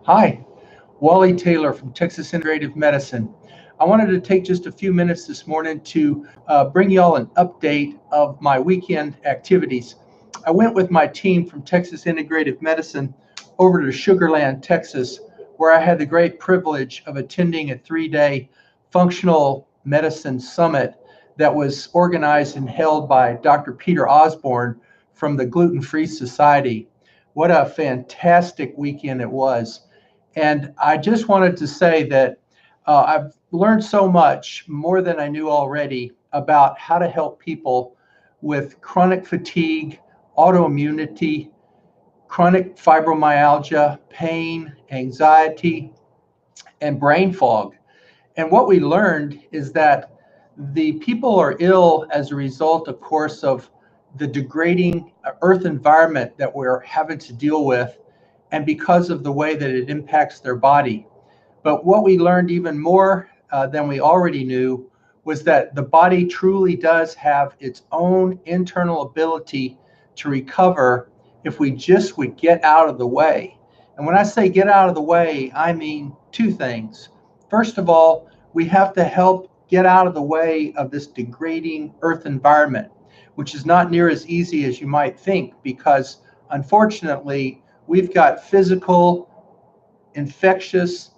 Hi, Wally Taylor from Texas Integrative Medicine. I wanted to take just a few minutes this morning to bring you all an update of my weekend activities. I went with my team from Texas Integrative Medicine over to Sugarland, Texas, where I had the great privilege of attending a 3-day functional medicine summit that was organized and held by Dr. Peter Osborne from the Gluten-Free Society. What a fantastic weekend it was. And I just wanted to say that I've learned so much more than I knew already about how to help people with chronic fatigue, autoimmunity, chronic fibromyalgia, pain, anxiety, and brain fog. And what we learned is that the people are ill as a result, of course, of the degrading earth environment that we're having to deal with, and because of the way that it impacts their body. But what we learned even more than we already knew was that the body truly does have its own internal ability to recover if we just would get out of the way. And when I say get out of the way, I mean two things. First of all, we have to help get out of the way of this degrading earth environment, which is not near as easy as you might think, because unfortunately, we've got physical, infectious,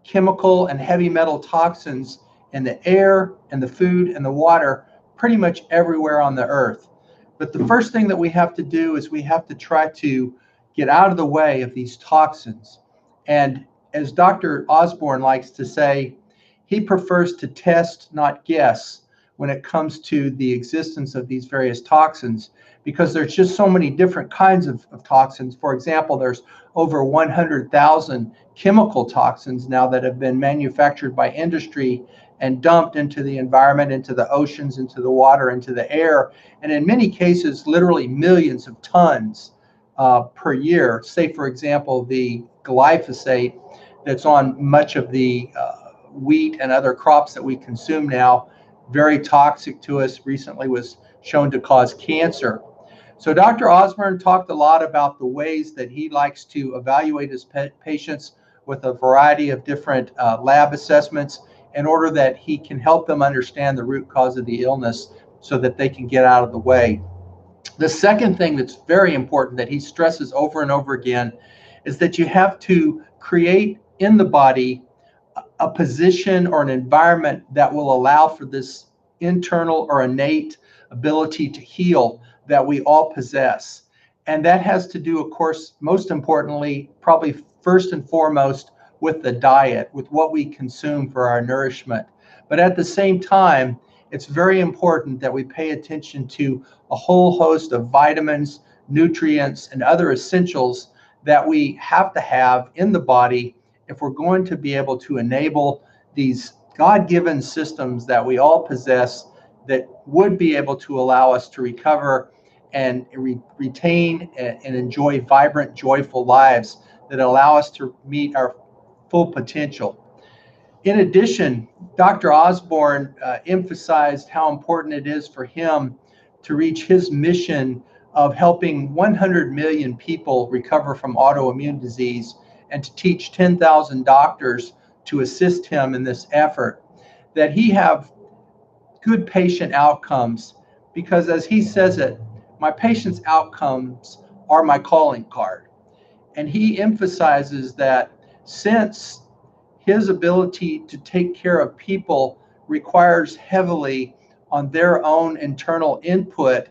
chemical, and heavy metal toxins in the air and the food and the water pretty much everywhere on the earth. But the first thing that we have to do is we have to try to get out of the way of these toxins. And as Dr. Osborne likes to say, he prefers to test, not guess, when it comes to the existence of these various toxins, because there's just so many different kinds of toxins. For example, there's over 100,000 chemical toxins now that have been manufactured by industry and dumped into the environment, into the oceans, into the water, into the air, and in many cases, literally millions of tons per year. Say, for example, the glyphosate that's on much of the wheat and other crops that we consume now, very toxic to us, recently was shown to cause cancer. So Dr. Osborne talked a lot about the ways that he likes to evaluate his patients with a variety of different lab assessments in order that he can help them understand the root cause of the illness so that they can get out of the way. The second thing that's very important that he stresses over and over again is that you have to create in the body a position or an environment that will allow for this internal or innate ability to heal that we all possess. And that has to do, of course, most importantly, probably first and foremost, with the diet, with what we consume for our nourishment. But at the same time, it's very important that we pay attention to a whole host of vitamins, nutrients, and other essentials that we have to have in the body if we're going to be able to enable these God-given systems that we all possess that would be able to allow us to recover and retain and enjoy vibrant, joyful lives that allow us to meet our full potential. In addition, Dr. Osborne emphasized how important it is for him to reach his mission of helping 100 million people recover from autoimmune disease and to teach 10,000 doctors to assist him in this effort, that he have good patient outcomes, because as he says it, my patients' outcomes are my calling card. And he emphasizes that since his ability to take care of people requires heavily on their own internal input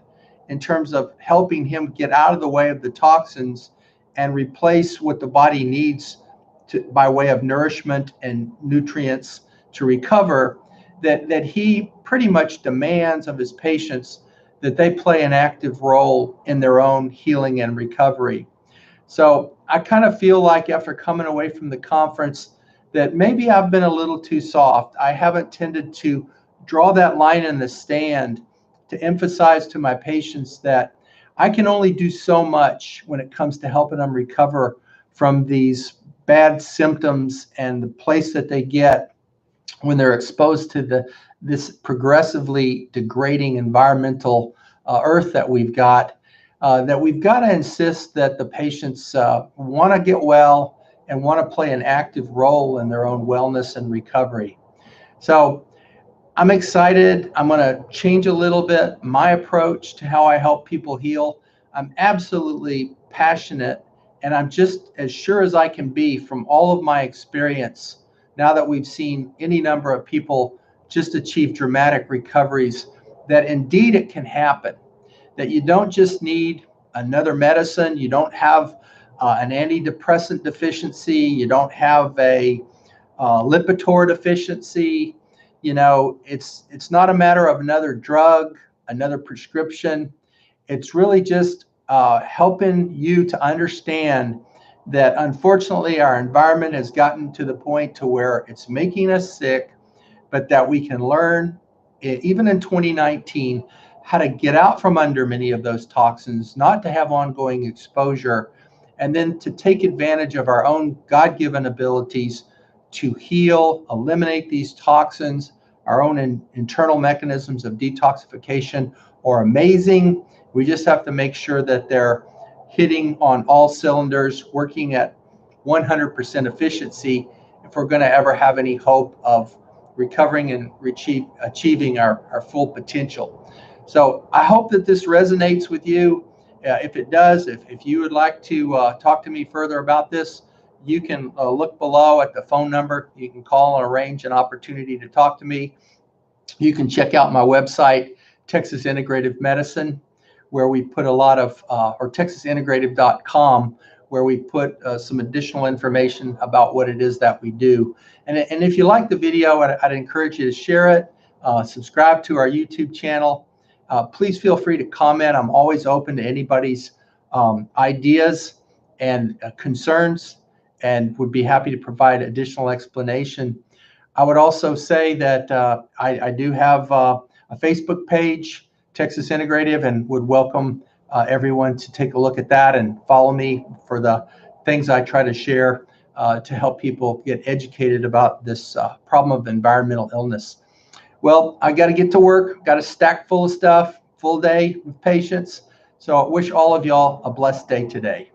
in terms of helping him get out of the way of the toxins and replace what the body needs by way of nourishment and nutrients to recover, that he pretty much demands of his patients that they play an active role in their own healing and recovery. So I kind of feel like after coming away from the conference that maybe I've been a little too soft. I haven't tended to draw that line in the sand to emphasize to my patients that I can only do so much when it comes to helping them recover from these bad symptoms and the place that they get when they're exposed to this progressively degrading environmental earth that we've got. That we've got to insist that the patients want to get well and want to play an active role in their own wellness and recovery. So I'm excited. I'm going to change a little bit my approach to how I help people heal. I'm absolutely passionate, and I'm just as sure as I can be from all of my experience now that we've seen any number of people just achieve dramatic recoveries, that indeed it can happen, that you don't just need another medicine, you don't have an antidepressant deficiency, you don't have a Lipitor deficiency. You know, it's not a matter of another drug, another prescription. It's really just helping you to understand that unfortunately our environment has gotten to the point to where it's making us sick, but that we can learn, even in 2019, how to get out from under many of those toxins, not to have ongoing exposure, and then to take advantage of our own God-given abilities to heal, eliminate these toxins. Our own internal mechanisms of detoxification are amazing. We just have to make sure that they're hitting on all cylinders, working at 100% efficiency if we're going to ever have any hope of recovering and achieving our full potential. So I hope that this resonates with you. If it does, if you would like to talk to me further about this, you can look below at the phone number. You can call and arrange an opportunity to talk to me. You can check out my website, Texas Integrative Medicine, where we put a lot of, or texasintegrative.com, where we put some additional information about what it is that we do. And if you like the video, I'd encourage you to share it, subscribe to our YouTube channel. Please feel free to comment. I'm always open to anybody's ideas and concerns, and would be happy to provide additional explanation. I would also say that I do have a Facebook page, Texas Integrative, and would welcome everyone to take a look at that and follow me for the things I try to share to help people get educated about this problem of environmental illness. Well, I got to get to work, got a stack full of stuff, full day with patients. So I wish all of y'all a blessed day today.